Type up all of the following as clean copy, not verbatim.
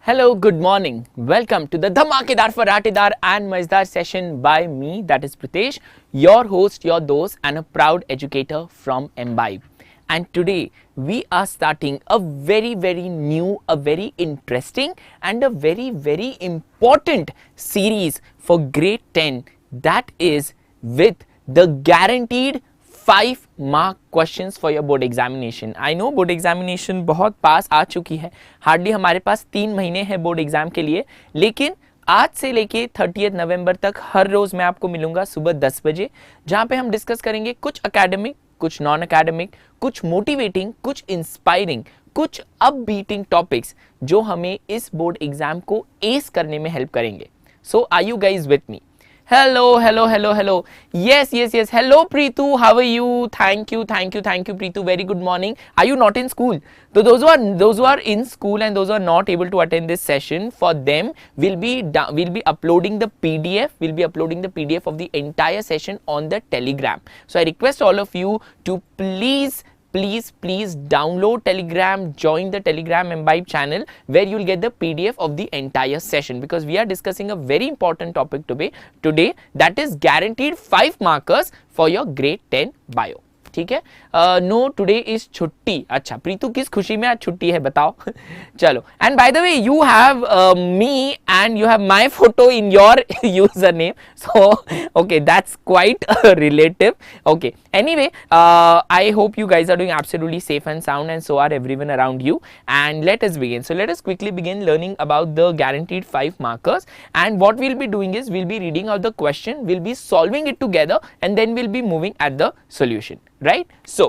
Hello, good morning. Welcome to the Dhamakedar Faratedar and Mazdar session by me, that is Pritesh, your host, your dost, and a proud educator from Embibe. And today we are starting a very new, a very interesting, and a very important series for grade 10, that is with the guaranteed 5 mark questions for your board examination. I know board examination बहुत पास आ चुकी है, hardly हमारे पास 3 महीने हैं board exam के लिए, लेकिन आज से लेके 30 नवंबर तक हर रोज मैं आपको मिलूंगा सुबह 10 बजे, जहां पे हम डिस्कस करेंगे कुछ एकेडमिक, कुछ नॉन एकेडमिक, कुछ मोटिवेटिंग, कुछ इंस्पायरिंग, कुछ अपबीटिंग टॉपिक्स जो हमें इस बोर्ड एग्जाम को एस करने में हेल्प करेंगे. So are you guys with me? Hello. Yes. Hello, Preetu. How are you? Thank you, Preetu. Very good morning. Are you not in school? So those who are in school and those who are not able to attend this session, for them we'll be uploading the PDF. We'll be uploading the PDF of the entire session on the Telegram. So I request all of you to please download Telegram, join the Telegram Embibe channel where you will get the PDF of the entire session, because we are discussing a very important topic today, that is guaranteed 5 markers for your grade 10 bio. ठीक है. No today is छुट्टी. अच्छा प्रीतु, किस खुशी में आज छुट्टी है बताओ. चलो. And by the way you have me and you have my photo in your user name, so okay that's quite relative. Okay, anyway, I hope you guys are doing absolutely safe and sound, and so are everyone around you. And let us begin. So let us quickly begin learning about the guaranteed 5 markers. And what we'll be doing is we'll be reading out the question, we'll be solving it together, and then we'll be moving at the solution. Right? So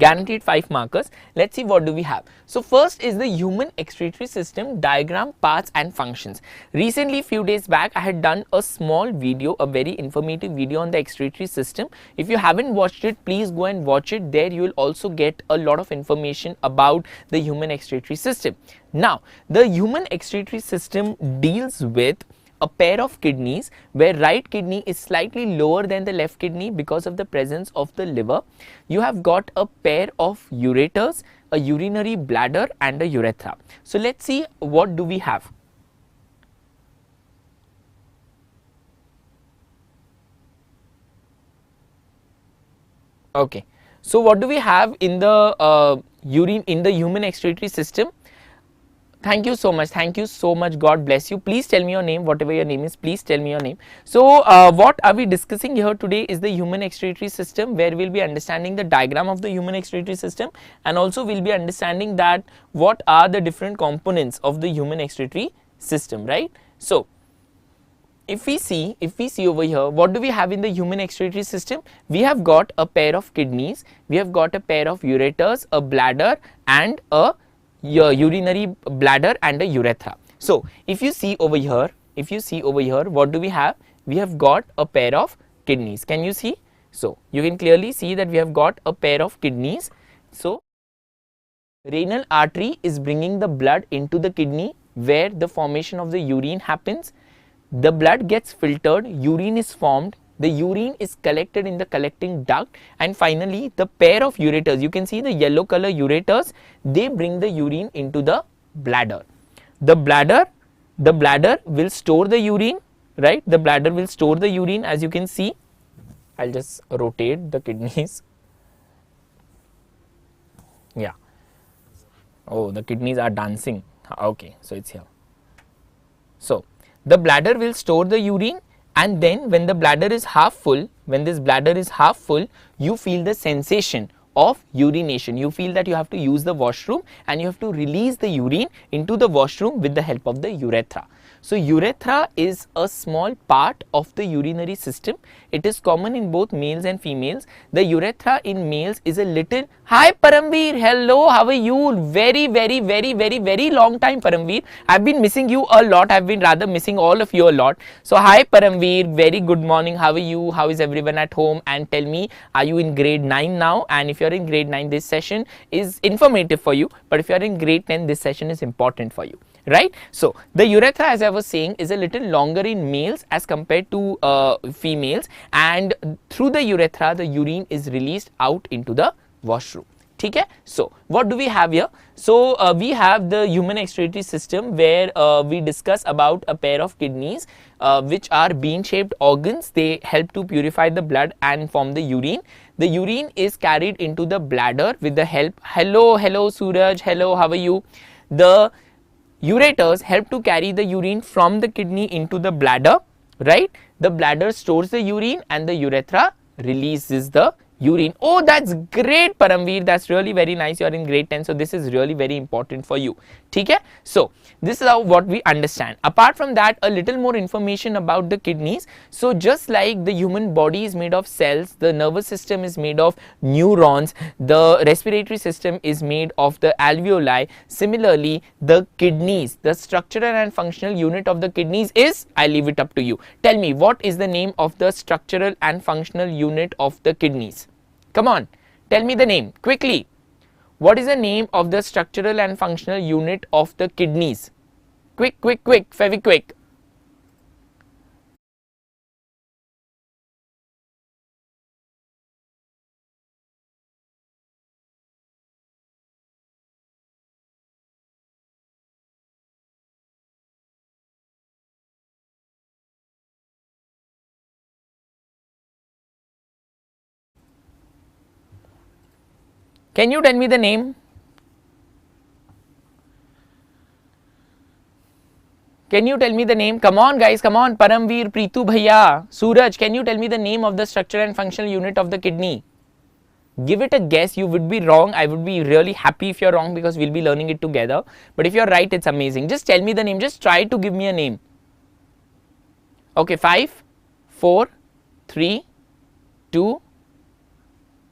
guaranteed 5 markers. Let's see what do we have. So first is the human excretory system diagram, parts and functions. Recently, few days back, I had done a small video, a very informative video on the excretory system. If you haven't watched it, please go and watch it. There you will also get a lot of information about the human excretory system. Now, the human excretory system deals with a pair of kidneys where right kidney is slightly lower than the left kidney because of the presence of the liver. You have got a pair of ureters, a urinary bladder and a urethra. So let's see what do we have. Okay, so what do we have in the human excretory system? Thank you so much, God bless you. Please tell me your name, whatever your name is, please tell me your name. So what are we discussing here today is the human excretory system, where we'll be understanding the diagram of the human excretory system, and also we'll be understanding that what are the different components of the human excretory system, right? So if we see over here, what do we have in the human excretory system? We have got a pair of kidneys, we have got a pair of ureters, a bladder and a urinary bladder and a urethra. So if you see over here, what do we have? We have got a pair of kidneys. Can you see? So you can clearly see that we have got a pair of kidneys. So renal artery is bringing the blood into the kidney where the formation of the urine happens. The blood gets filtered, urine is formed, the urine is collected in the collecting duct, and finally the pair of ureters, you can see the yellow color ureters, they bring the urine into the bladder. The bladder will store the urine, right? The bladder will store the urine, as you can see. I'll just rotate the kidneys. Yeah. Oh, the kidneys are dancing. Okay, so it's here. So the bladder will store the urine, and then when the bladder is half full, you feel the sensation of urination. You feel that you have to use the washroom and you have to release the urine into the washroom with the help of the urethra. So urethra is a small part of the urinary system. It is common in both males and females. The urethra in males is a little. Hi Paramveer, hello, how are you? Very long time, Paramveer. I've been missing you a lot. I've been rather missing all of you a lot. So hi Paramveer, very good morning. How are you? How is everyone at home? And tell me, are you in grade 9 now? And if you're in grade 9, this session is informative for you. But if you're in grade 10, this session is important for you. Right? So the urethra, as I was saying, is a little longer in males as compared to females, and through the urethra the urine is released out into the washroom. ठीक है. So what do we have here? So we have the human excretory system where we discuss about a pair of kidneys which are bean shaped organs. They help to purify the blood and form the urine. The urine is carried into the bladder with the help, hello Suraj, hello, how are you? The ureters help to carry the urine from the kidney into the bladder, right? The bladder stores the urine and the urethra releases the urine. Oh, that's great, Paramveer. That's really very nice. You are in grade 10. So this is really very important for you. Okay. So this is how what we understand. Apart from that, a little more information about the kidneys. So just like the human body is made of cells, the nervous system is made of neurons, the respiratory system is made of the alveoli. Similarly, the kidneys, the structural and functional unit of the kidneys is, I leave it up to you. Tell me, what is the name of the structural and functional unit of the kidneys? Come on, tell me the name quickly. What is the name of the structural and functional unit of the kidneys? Quick, very quick. Can you tell me the name? Can you tell me the name? Come on guys, come on. Paramveer, Preetu Bhaiya, Suraj, can you tell me the name of the structural and functional unit of the kidney? Give it a guess. You would be wrong. I would be really happy if you're wrong because we'll be learning it together. But if you're right, it's amazing. Just tell me the name. Just try to give me a name. Okay, 5, 4, 3, 2,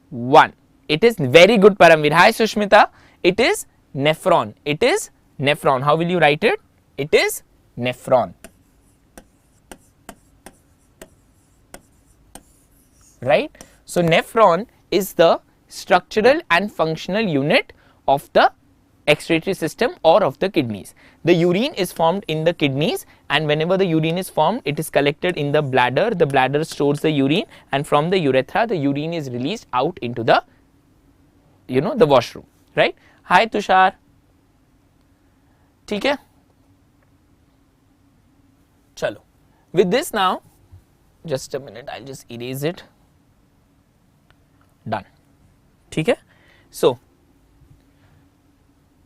1. It is very good, Paramveer. Hi, Sushmita. It is nephron. It is nephron. How will you write it? It is nephron. Right? So nephron is the structural and functional unit of the excretory system or of the kidneys. The urine is formed in the kidneys, and whenever the urine is formed, it is collected in the bladder. The bladder stores the urine, and from the urethra, the urine is released out into the, the washroom, right? Hi Tushar. ठीक है? चलो. With this now, just a minute, I'll just erase it. Done. ठीक है? So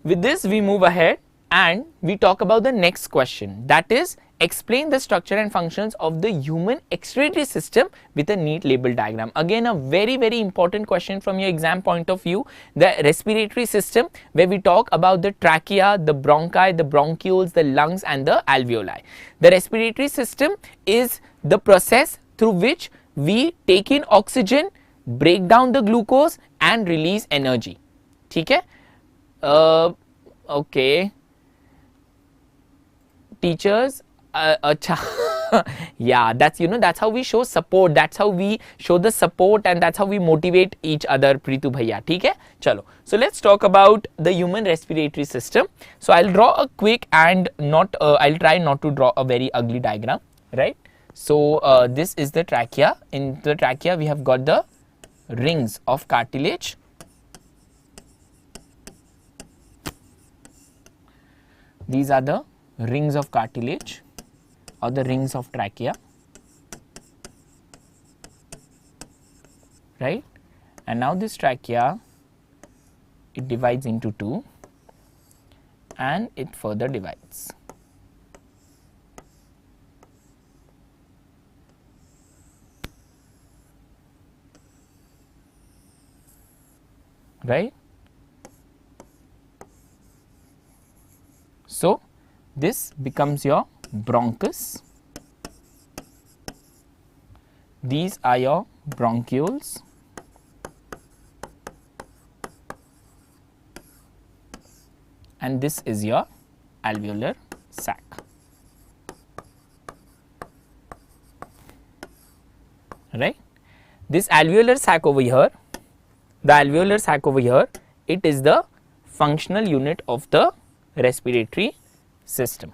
with this we move ahead and we talk about the next question, that is, explain the structure and functions of the human excretory system with a neat label diagram. Again, a very important question from your exam point of view. The respiratory system, where we talk about the trachea, the bronchi, the bronchioles, the lungs and the alveoli. The respiratory system is the process through which we take in oxygen, break down the glucose and release energy. ठीक है? Okay. Teachers, yeah, that's how we show support. That's how we show the support, and that's how we motivate each other. Preetu Bhaiya, ठीक है? चलो. So let's talk about the human respiratory system. So I'll draw a quick and I'll try not to draw a very ugly diagram, right? So this is the trachea. In the trachea, we have got the rings of cartilage. These are the rings of cartilage or the rings of trachea, right? And now this trachea, it divides into two and it further divides. Right? So this becomes your bronchus. These are your bronchioles. And this is your alveolar sac. Right? This alveolar sac over here, it is the functional unit of the respiratory system.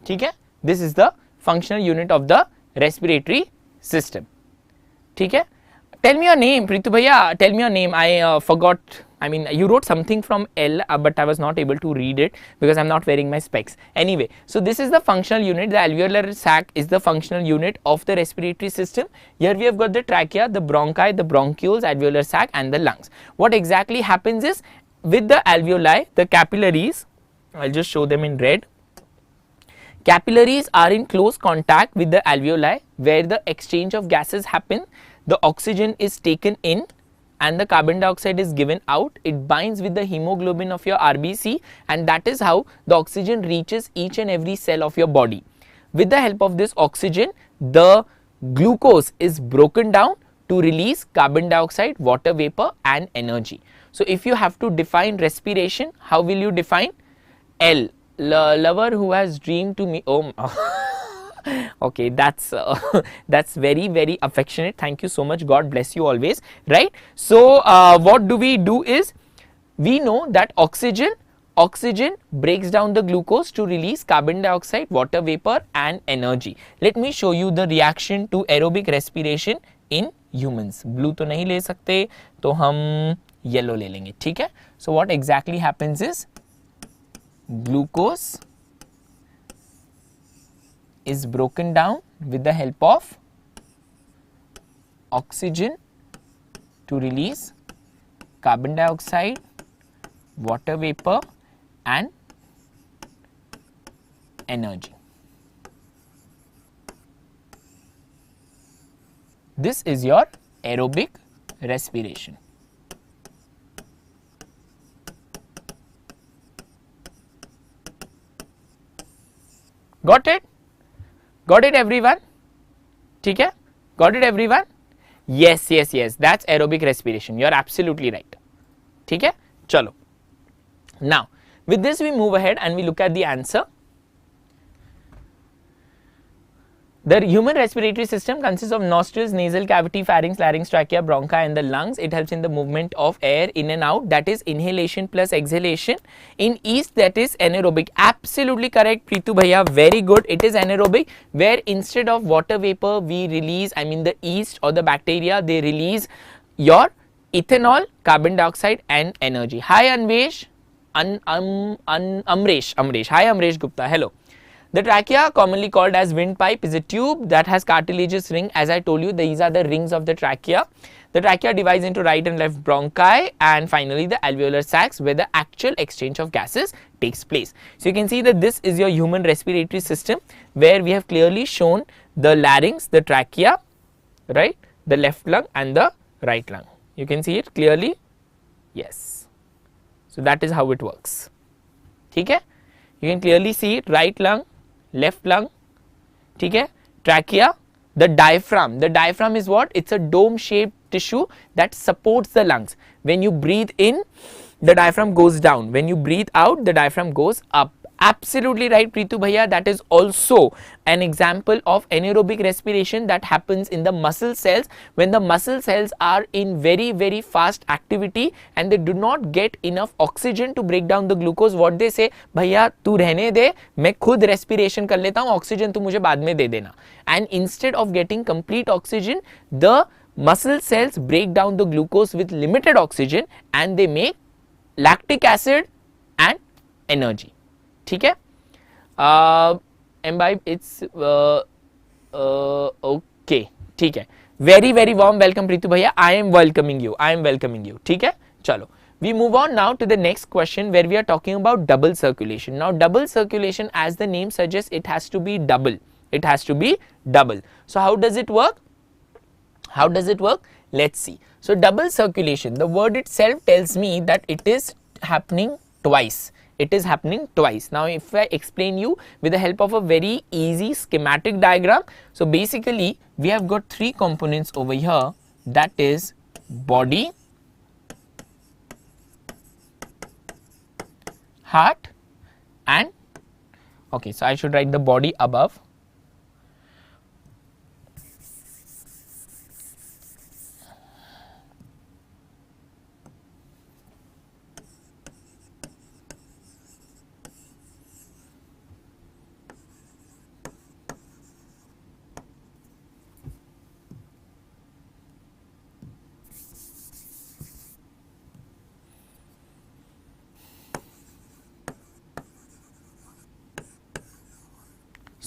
ठीक है? This is the functional unit of the respiratory system. ठीक है? Tell me your name, Pritu Bhaiya. Tell me your name. I forgot. I mean, you wrote something from L, but I was not able to read it because I'm not wearing my specs. Anyway, so this is the functional unit. The alveolar sac is the functional unit of the respiratory system. Here we have got the trachea, the bronchi, the bronchioles, alveolar sac, and the lungs. What exactly happens is, with the alveoli, the capillaries, I'll just show them in red. Capillaries are in close contact with the alveoli, where the exchange of gases happen. The oxygen is taken in and the carbon dioxide is given out. It binds with the hemoglobin of your RBC, and that is how the oxygen reaches each and every cell of your body. With the help of this oxygen, the glucose is broken down to release carbon dioxide, water vapor, and energy. So if you have to define respiration, how will you define? L, lover who has dreamed to me. Oh, okay, that's that's very, very affectionate. Thank you so much. God bless you always. Right. So what do is, we know that oxygen breaks down the glucose to release carbon dioxide, water vapor, and energy. Let me show you the reaction to aerobic respiration in humans. Blue तो नहीं ले सकते, तो हम yellow ले लेंगे. ठीक है? So what exactly happens is, glucose is broken down with the help of oxygen to release carbon dioxide, water vapor, and energy. This is your aerobic respiration. Got it? Got it everyone? ठीक है? Got it everyone? Yes, yes, yes. That's aerobic respiration. You are absolutely right. ठीक है? चलो. Now, with this we move ahead and we look at the answer. The human respiratory system consists of nostrils, nasal cavity, pharynx, larynx, trachea, bronchi, and the lungs. It helps in the movement of air in and out, that is inhalation plus exhalation. In yeast, that is anaerobic. Absolutely correct, Pritu Bhaiya, very good. It is anaerobic, where instead of water vapor we release, I mean the yeast or the bacteria, they release your ethanol, carbon dioxide, and energy. Hi Anvesh, Amresh. Hi Amresh Gupta, hello. The trachea, commonly called as windpipe, is a tube that has cartilaginous ring. As I told you, these are the rings of the trachea. The trachea divides into right and left bronchi, and finally the alveolar sacs, where the actual exchange of gases takes place. So you can see that this is your human respiratory system, where we have clearly shown the larynx, the trachea, right, the left lung and the right lung. You can see it clearly. Yes. So that is how it works. Okay? You can clearly see it, right lung, left lung, ठीक है, trachea, the diaphragm is what? It's a dome shaped tissue that supports the lungs. When you breathe in, the diaphragm goes down. When you breathe out, the diaphragm goes up. Absolutely right, Pritu Bhaiya. That is also an example of anaerobic respiration that happens in the muscle cells, when the muscle cells are in very, very fast activity and they do not get enough oxygen to break down the glucose. What they say, भैया तू रहने दे, मैं खुद respiration कर लेता हूँ, oxygen तू मुझे बाद में दे देना. And instead of getting complete oxygen, the muscle cells break down the glucose with limited oxygen and they make lactic acid and energy. ठीक है? Embibe, it's okay. ठीक है. Very, very warm welcome, Pritu Bhaiya. I am welcoming you. ठीक है? चलो. We move on now to the next question, where we are talking about double circulation. Now, double circulation, as the name suggests, it has to be double. It has to be double. So how does it work? How does it work? Let's see. So double circulation, the word itself tells me that it is happening twice. It is happening twice. Now, if I explain you with the help of a very easy schematic diagram. So basically, we have got three components over here, that is body, heart, and okay, so I should write the body above.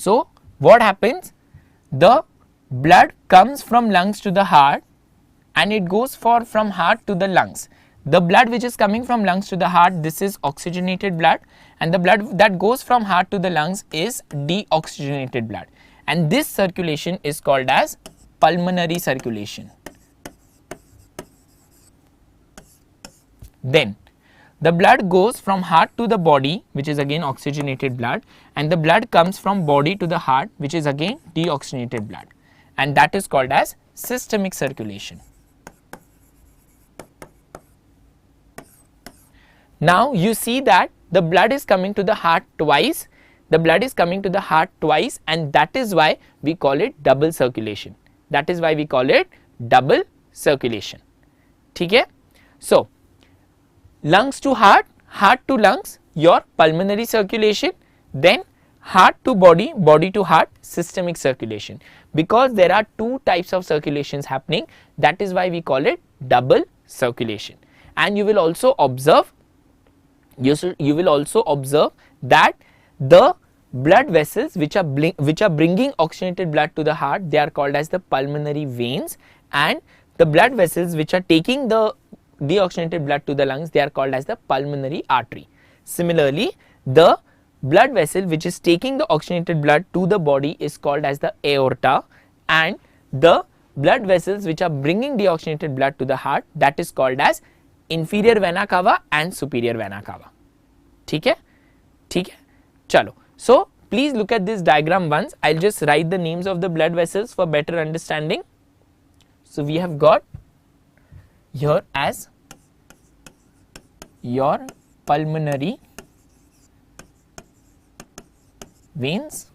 So what happens? The blood comes from lungs to the heart and it goes from heart to the lungs. The blood which is coming from lungs to the heart, this is oxygenated blood, and the blood that goes from heart to the lungs is deoxygenated blood, and this circulation is called as pulmonary circulation. Then the blood goes from heart to the body, which is again oxygenated blood, and the blood comes from body to the heart, which is again deoxygenated blood, and that is called as systemic circulation. Now you see that the blood is coming to the heart twice, and that is why we call it double circulation. ठीक है? So lungs to heart, heart to lungs, your pulmonary circulation, then heart to body, body to heart, systemic circulation. Because there are two types of circulations happening, that is why we call it double circulation. And you will also observe that the blood vessels which are bringing oxygenated blood to the heart, they are called as the pulmonary veins, and the blood vessels which are taking the deoxygenated blood to the lungs, they are called as the pulmonary artery. Similarly, the blood vessel which is taking the oxygenated blood to the body is called as the aorta, and the blood vessels which are bringing deoxygenated blood to the heart, that is called as inferior vena cava and superior vena cava. ठीक है? चलो. So please look at this diagram once. I'll just write the names of the blood vessels for better understanding. So we have got here as your pulmonary veins,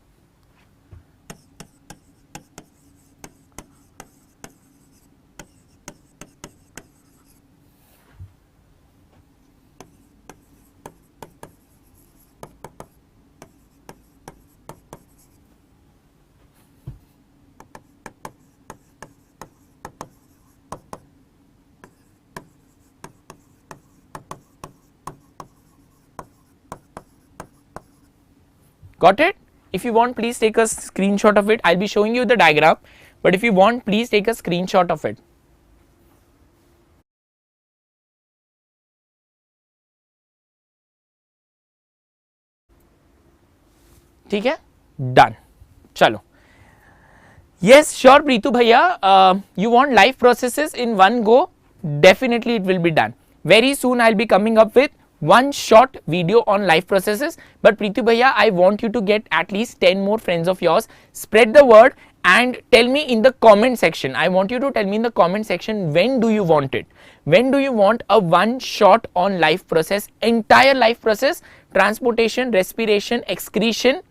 got it? If you want, please take a screenshot of it. I'll be showing you the diagram, but if you want, please take a screenshot of it. ठीक है? Done. चलो. Yes, sure, Preetu bhaiya. You want live processes in one go? Definitely, it will be done. Very soon, I'll be coming up with one short video on life processes. But Preetu bhaiya, I want you to get at least 10 more friends of yours. Spread the word and tell me in the comment section. I want you to tell me in the comment section, when do you want it? When do you want a one shot on life process, entire life process, transportation, respiration, excretion.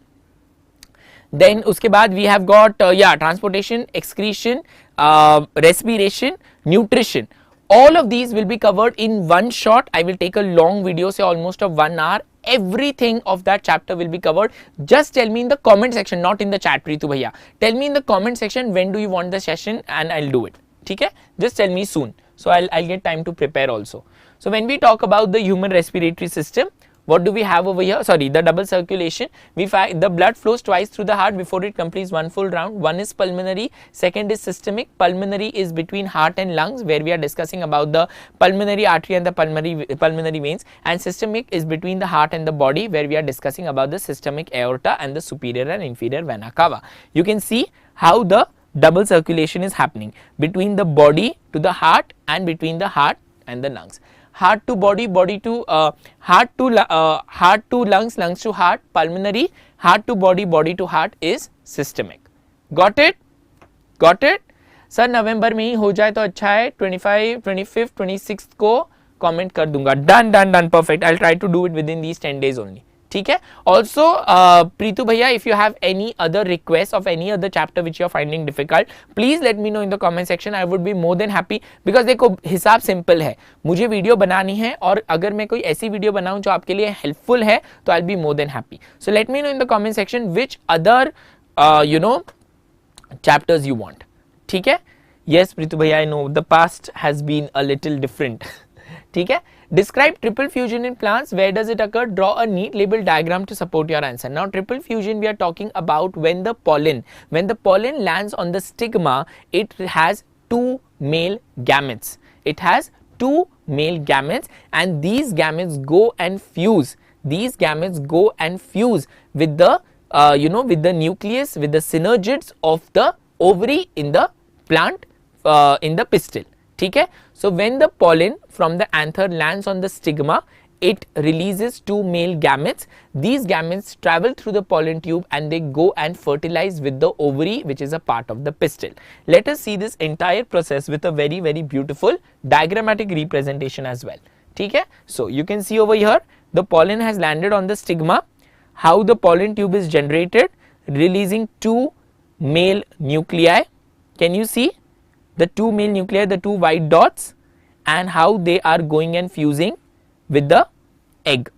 Then उसके बाद we have got transportation, excretion, respiration, nutrition. All of these will be covered in one shot. I will take a long video, say almost of 1 hour. Everything of that chapter will be covered. Just tell me in the comment section, not in the chat, Preetu bhaiya. Tell me in the comment section when do you want the session and I'll do it. ठीक है? Just tell me soon. So I'll get time to prepare also. So when we talk about the human respiratory system, what do we have over here? Sorry, the double circulation. We find the blood flows twice through the heart before it completes one full round. One is pulmonary, second is systemic. Pulmonary is between heart and lungs, where we are discussing about the pulmonary artery and the pulmonary veins, and systemic is between the heart and the body, where we are discussing about the systemic aorta and the superior and inferior vena cava. You can see how the double circulation is happening between the body to the heart and between the heart and the lungs. Heart to body, body to heart to lungs, lungs to heart, pulmonary. Heart to body, body to heart is systemic. Got it? Got it? Sir November में ही हो जाए तो अच्छा है. 25, 25, 26 को comment कर दूंगा. Done, done, done. Perfect. I'll try to do it within these 10 days only. ठीक है? Also, Preetu bhaiya, if you have any other request of any other chapter which you are finding difficult, please let me know in the comment section. I would be more than happy, because देखो हिसाब simple है. मुझे video बनानी है, और अगर मैं कोई ऐसी वीडियो बनाऊं जो आपके लिए हेल्पफुल है, तो I'll be more than happy. So let me know in the comment section which other chapters you want. ठीक है? Yes, Preetu bhaiya, I know the past has been a little different. ठीक है. Describe triple fusion in plants. Where does it occur? Draw a neat label diagram to support your answer. Now triple fusion we are talking about when the pollen lands on the stigma, it has two male gametes. It has two male gametes, and these gametes go and fuse. These gametes go and fuse with the with the nucleus, with the synergids of the ovary in the plant, in the pistil. ठीक है. So when the pollen from the anther lands on the stigma, it releases two male gametes. These gametes travel through the pollen tube and they go and fertilize with the ovary, which is a part of the pistil. Let us see this entire process with a very beautiful diagrammatic representation as well. ठीक है. So you can see over here the pollen has landed on the stigma. How the pollen tube is generated, releasing two male nuclei. Can you see the two male nuclei, the two white dots, and how they are going and fusing with the egg.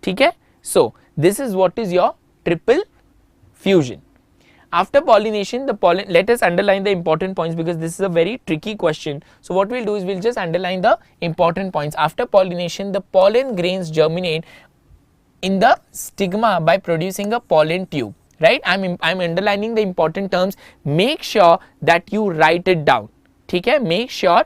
ठीक है. So this is what is your triple fusion. After pollination, the pollen, let us underline the important points because this is a very tricky question. So what we'll do is we'll just underline the important points. After pollination, the pollen grains germinate in the stigma by producing a pollen tube. Right, I'm underlining the important terms. Make sure that you write it down. ठीक है. Make sure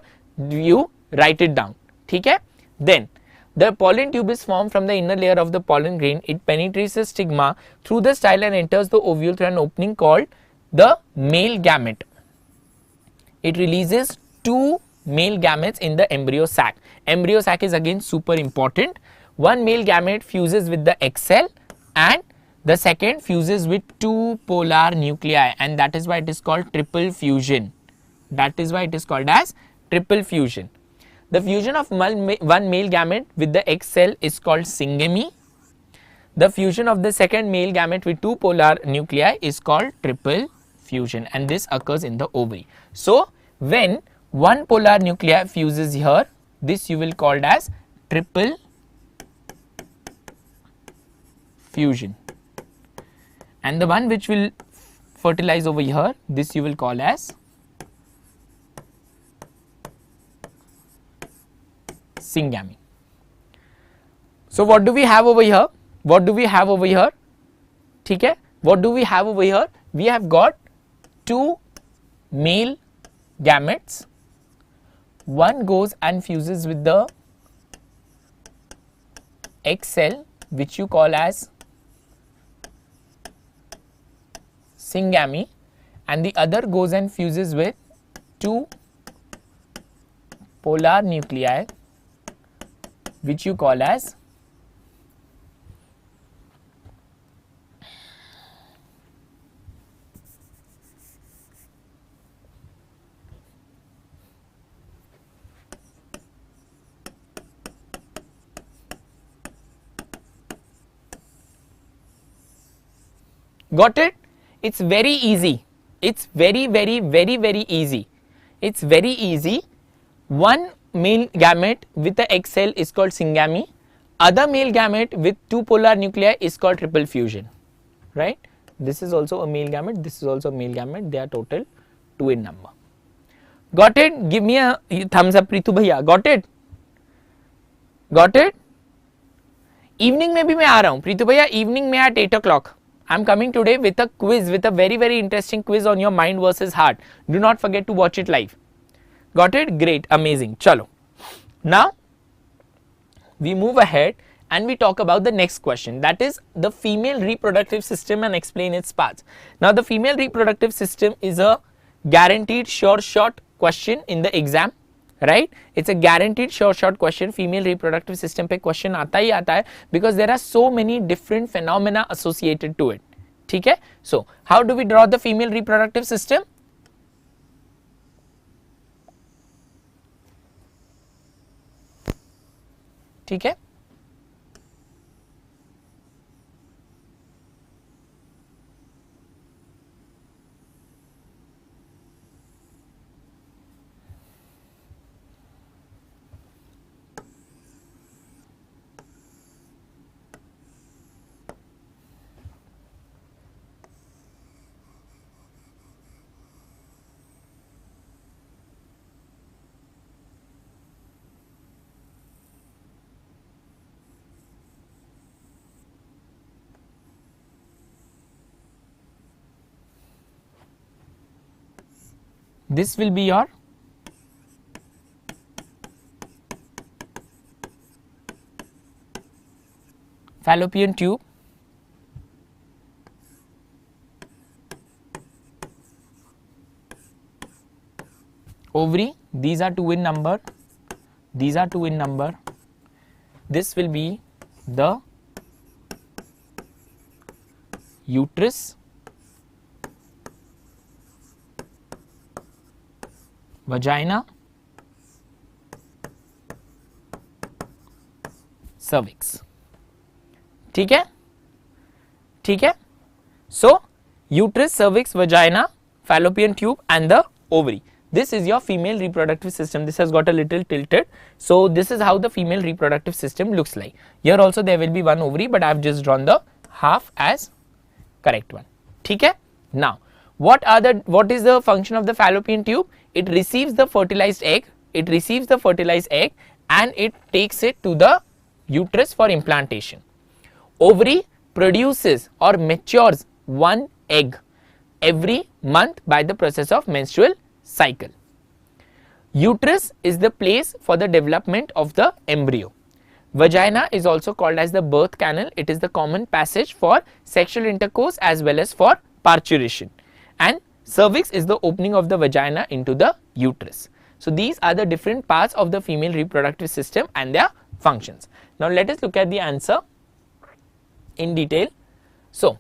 you write it down. ठीक है. Then the pollen tube is formed from the inner layer of the pollen grain. It penetrates the stigma through the style and enters the ovule through an opening called the male gamete. It releases two male gametes in the embryo sac. Embryo sac is again super important. One male gamete fuses with the egg cell and the second fuses with two polar nuclei, and that is why it is called triple fusion. That is why it is called as triple fusion. The fusion of one male gamete with the egg cell is called syngamy. The fusion of the second male gamete with two polar nuclei is called triple fusion, and this occurs in the ovary. So when one polar nuclei fuses here, this you will call as triple fusion, and the one which will fertilize over here, this you will call as syngamy. So what do we have over here? What do we have over here? ठीक है. What do we have over here? We have got two male gametes. One goes and fuses with the egg cell, which you call as syngamy, and the other goes and fuses with two polar nuclei, which you call as got it? It's very easy. It's very easy. It's very easy. One male gamete with the egg cell is called syngamy. Other male gamete with two polar nuclei is called triple fusion. Right? This is also a male gamete. This is also a male gamete. They are total 2 in number. Got it? Give me a thumbs up, Pritu bhaiya. Got it? Got it? Evening में भी मैं आ रहा हूँ प्रीतु भैया. Evening में at 8 o'clock. I'm coming today with a quiz, with a very interesting quiz on your mind versus heart. Do not forget to watch it live. Got it? Great, amazing. Chalo. Now we move ahead and we talk about the next question, that is the female reproductive system, and explain its parts. Now the female reproductive system is a guaranteed sure shot question in the exam. Right? It's a guaranteed sure shot question. Female reproductive system पे question आता ही आता है because there are so many different phenomena associated to it. ठीक है? So how do we draw the female reproductive system? ठीक है? this will be your fallopian tube, ovary, these are 2 in number, these are 2 in number, this will be the uterus, vagina, cervix. ठीक है, ठीक है. So uterus, cervix, vagina, fallopian tube and the ovary. This is your female reproductive system. This has got a little tilted. So this is how the female reproductive system looks like. Here also there will be one ovary, but I have just drawn the half as correct one. ठीक है. Now what is the function of the fallopian tube? It receives the fertilized egg. It receives the fertilized egg and it takes it to the uterus for implantation. Ovary produces or matures one egg every month by the process of menstrual cycle. Uterus is the place for the development of the embryo. Vagina is also called as the birth canal. It is the common passage for sexual intercourse as well as for parturition. And cervix is the opening of the vagina into the uterus. So these are the different parts of the female reproductive system and their functions. Now let us look at the answer in detail. So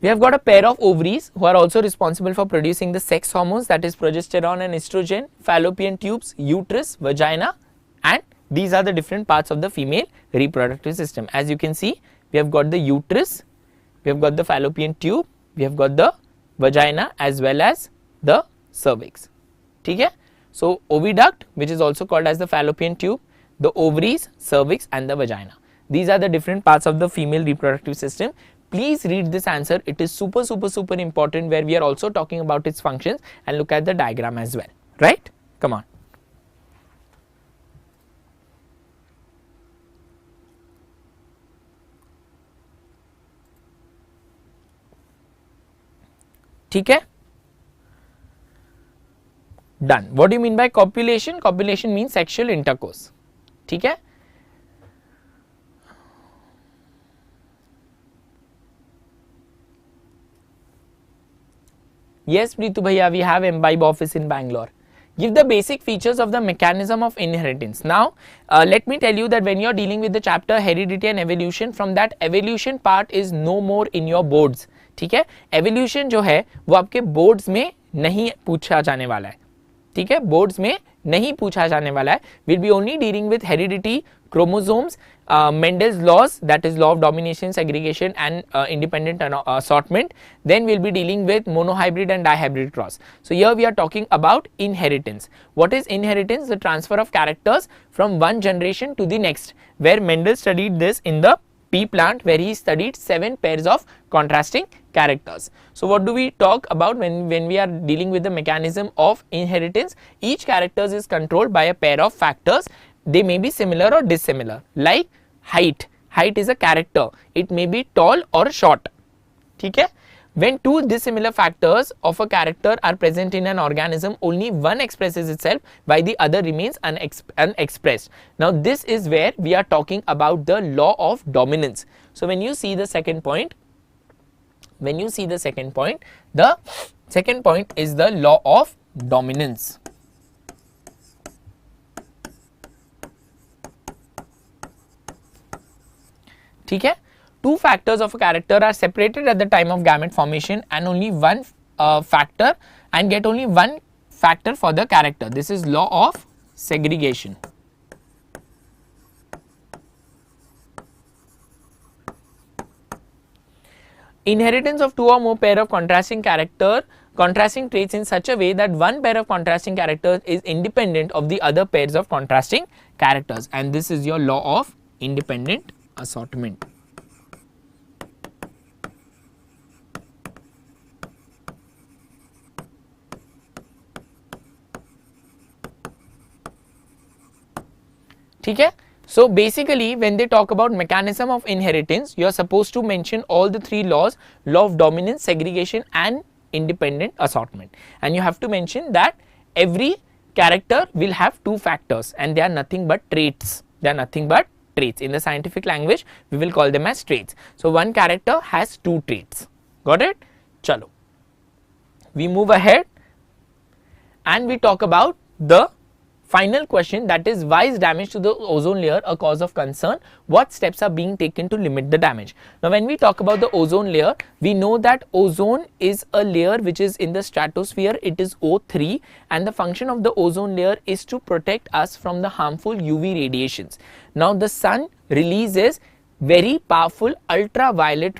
we have got a pair of ovaries who are also responsible for producing the sex hormones, that is progesterone and estrogen, fallopian tubes, uterus, vagina, and these are the different parts of the female reproductive system. As you can see, we have got the uterus, we have got the fallopian tube, we have got the vagina as well as the cervix. Okay? So oviduct, which is also called as the fallopian tube, the ovaries, cervix and the vagina. These are the different parts of the female reproductive system. Please read this answer. It is super important, where we are also talking about its functions, and look at the diagram as well, right? Come on. ठीक है? Done. What do you mean by copulation? Copulation means sexual intercourse. ठीक है? Yes, Preetu Bhaiya, we have Embibe office in Bangalore. Give the basic features of the mechanism of inheritance. Now, let me tell you that when you are dealing with the chapter heredity and evolution, from that evolution part is no more in your boards. ठीक है? Evolution जो है वो आपके boards में नहीं पूछा जाने वाला है. ठीक है? Boards में नहीं पूछा जाने वाला है. We'll be only dealing with heredity, chromosomes, Mendel's laws, that is law of domination, segregation and independent assortment. Then we'll be dealing with monohybrid and dihybrid cross. So here we are talking about inheritance. What is inheritance? The transfer of characters from one generation to the next, where Mendel studied this in the pea plant, where he studied 7 pairs of contrasting characters. So what do we talk about when we are dealing with the mechanism of inheritance? Each character is controlled by a pair of factors. They may be similar or dissimilar, like height. Height is a character. It may be tall or short. ठीक है? When two dissimilar factors of a character are present in an organism, only one expresses itself while the other remains unexpressed. Now this is where we are talking about the law of dominance. So when you see the second point, the second point is the law of dominance. ठीक है? Two factors of a character are separated at the time of gamete formation, and only one factor, and get only one factor for the character. This is law of segregation. Inheritance of two or more pair of contrasting traits in such a way that one pair of contrasting characters is independent of the other pairs of contrasting characters, and this is your law of independent assortment. ठीक है? So basically when they talk about mechanism of inheritance, you are supposed to mention all the 3 laws: law of dominance, segregation and independent assortment, and you have to mention that every character will have two factors and they are nothing but traits. They are nothing but traits. In the scientific language, we will call them as traits. So one character has two traits. Got it? Chalo. We move ahead and we talk about the final question, that is, why is damage to the ozone layer a cause of concern? What steps are being taken to limit the damage? Now, when we talk about the ozone layer, we know that ozone is a layer which is in the stratosphere. It is O3, and the function of the ozone layer is to protect us from the harmful UV radiations. Now, the sun releases very powerful ultraviolet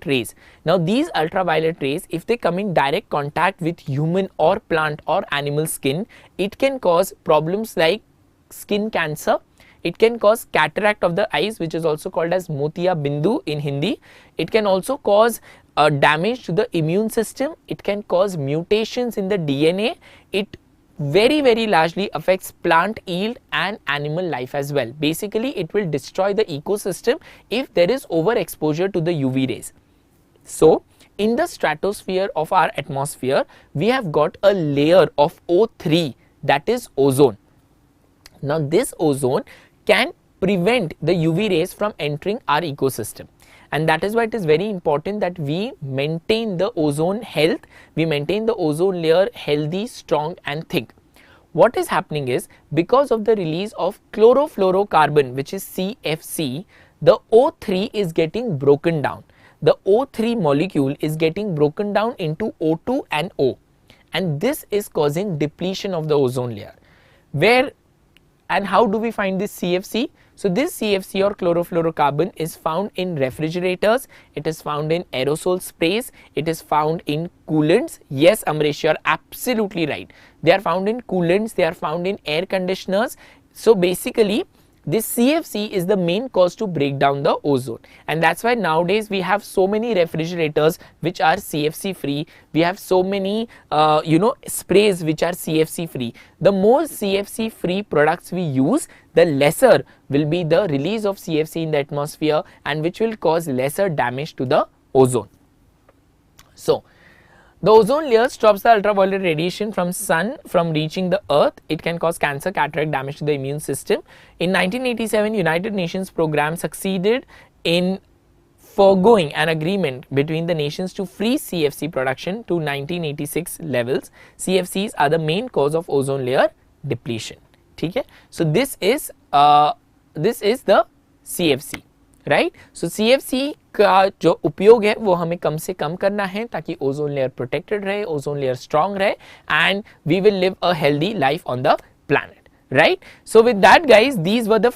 rays. Now, these ultraviolet rays, if they come in direct contact with human or plant or animal skin, it can cause problems like skin cancer. It can cause cataract of the eyes, which is also called as motia bindu in Hindi. It can also cause damage to the immune system. It can cause mutations in the DNA. It very largely affects plant yield and animal life as well. Basically, it will destroy the ecosystem if there is overexposure to the UV rays. So, in the stratosphere of our atmosphere, we have got a layer of O3, that is ozone. Now, this ozone can prevent the UV rays from entering our ecosystem, and that is why it is very important that we maintain the ozone health, we maintain the ozone layer healthy, strong and thick. What is happening is, because of the release of chlorofluorocarbon, which is CFC, the O3 is getting broken down. The O3 molecule is getting broken down into O2 and O, and this is causing depletion of the ozone layer. Where and how do we find this CFC? So, this CFC or chlorofluorocarbon is found in refrigerators, it is found in aerosol sprays, it is found in coolants. Yes, Amresh, you are absolutely right. They are found in coolants, they are found in air conditioners. So, basically, this CFC is the main cause to break down the ozone, and that's why nowadays we have so many refrigerators which are CFC free. We have so many sprays which are CFC free. The more CFC free products we use, the lesser will be the release of CFC in the atmosphere, and which will cause lesser damage to the ozone. So, the ozone layer stops the ultraviolet radiation from sun from reaching the earth. It can cause cancer, cataract, damage to the immune system. In 1987, United Nations program succeeded in foregoing an agreement between the nations to freeze CFC production to 1986 levels. CFCs are the main cause of ozone layer depletion. Okay? So, this is the CFC. Right. So CFC का जो उपयोग है वो हमें कम से कम करना है ताकि ओजोन लेयर प्रोटेक्टेड रहे, ओजोन लेयर स्ट्रांग रहे, and we will live a healthy life on the planet. Right. So, with that, guys, these were the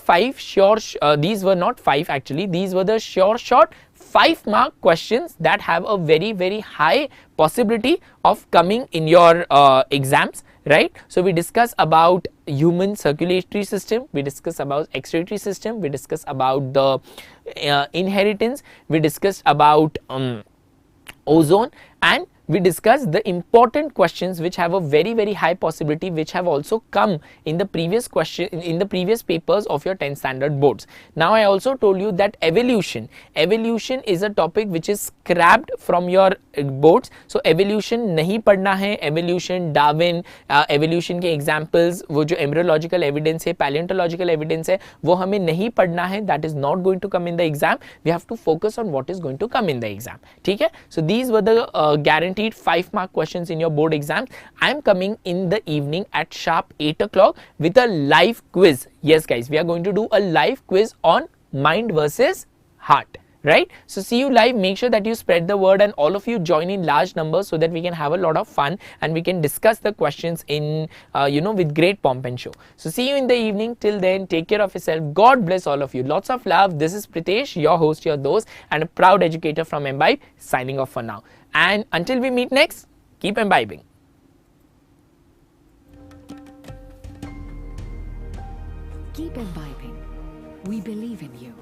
these were not five actually, these were the short 5-mark questions that have a very high possibility of coming in your exams. Right. So, we discuss about human circulatory system, we discuss about excretory system, we discuss about the inheritance, we discussed about ozone, and we discussed the important questions which have a very high possibility, which have also come in the previous papers of your 10th standard boards. Now, I also told you that evolution is a topic which is scrapped from your boards. So, evolution नहीं पढ़ना है. Evolution, Darwin, evolution के examples, वो जो embryological evidence है, paleontological evidence है, वो हमें नहीं पढ़ना है. That is not going to come in the exam. We have to focus on what is going to come in the exam. ठीक है? So, these were the guaranteed 5-mark questions in your board exams. I am coming in the evening at sharp 8 o'clock with a live quiz. Yes, guys, we are going to do a live quiz on mind versus heart. Right. So, see you live. Make sure that you spread the word and all of you join in large numbers so that we can have a lot of fun and we can discuss the questions in with great pomp and show. So, see you in the evening. Till then, take care of yourself. God bless all of you. Lots of love. This is Pritesh, your host, your dose, and a proud educator from Embibe, signing off for now. And until we meet next, keep imbibing. Keep imbibing. We believe in you.